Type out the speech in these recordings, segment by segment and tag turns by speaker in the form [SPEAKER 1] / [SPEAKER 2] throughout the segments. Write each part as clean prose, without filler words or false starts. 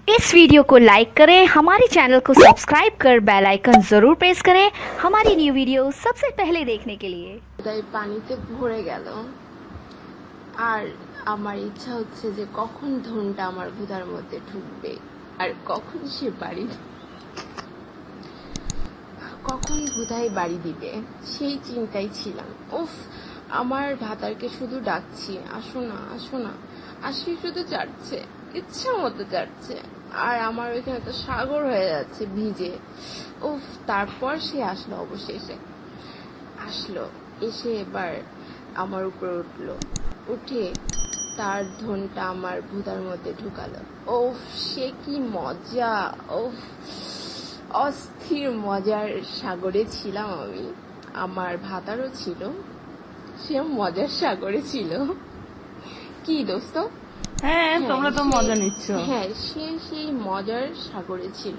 [SPEAKER 1] इस वीडियो को लाइक करें, हमारे चैनल को सब्सक्राइब कर बेल आइकन जरूर प्रेस करें हमारी न्यू वीडियो सबसे पहले देखने के लिए।
[SPEAKER 2] তাই পানিতে ভরে গেল আর আমার ইচ্ছা হচ্ছে যে কখন ধনটা আমার ভুদার মধ্যে ঢুকবে আর কখন সে কখন ভুদায় বাড়ি দিবে সেই চিন্তায় ছিলাম। উফ, আমার ভাতারকে শুধু ডাকছি, আসো না আসো না, আসি শুধু চাটছে, ইচ্ছা মতো চাটছে, আর আমার ওইখানে তো সাগর হয়ে যাচ্ছে ভিজে। উফ, তারপর সে আসলো, অবশেষে আসলো, এসে এবার আমার উপর উঠলো, উঠে তার ধনটা আমার ভুদার মধ্যে ঢুকালো। ওফ, সে কি মজা! ওফ, অস্থির মজার সাগরে ছিলাম আমি, আমার ভাতারও ছিল, সে মজার সাগরে ছিল। কি দোস্ত?
[SPEAKER 3] হ্যাঁ, তোমরা তো মজা নিচ্ছ।
[SPEAKER 2] হ্যাঁ, সে সেই মজার সাগরে ছিল।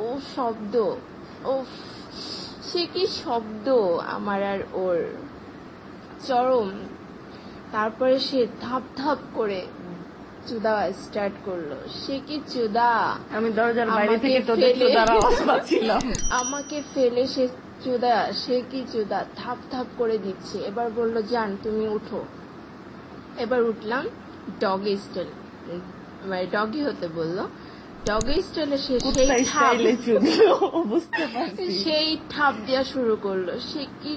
[SPEAKER 2] ও শব্দ, ওফ, সে কি শব্দ আমার আর ওর, চরম। তারপরে সে ধাপ ধাপ করে চুদা স্টার্ট করলো। সে কি চুদা!
[SPEAKER 3] আমি দরজার বাইরে থেকে তোদের চুদার আওয়াজ পাচ্ছিলাম।
[SPEAKER 2] আমাকে ফেলে সে চুদা, সে কি চুদা, ধাপ ধাপ করে দিচ্ছে। এবার বললো, জান তুমি উঠো। এবার উঠলাম, ডগি স্টাইল, মানে ডগি হতে বললো। ডগি স্টাইলে সে সেই ঠাপ দেওয়া শুরু করলো। সে কি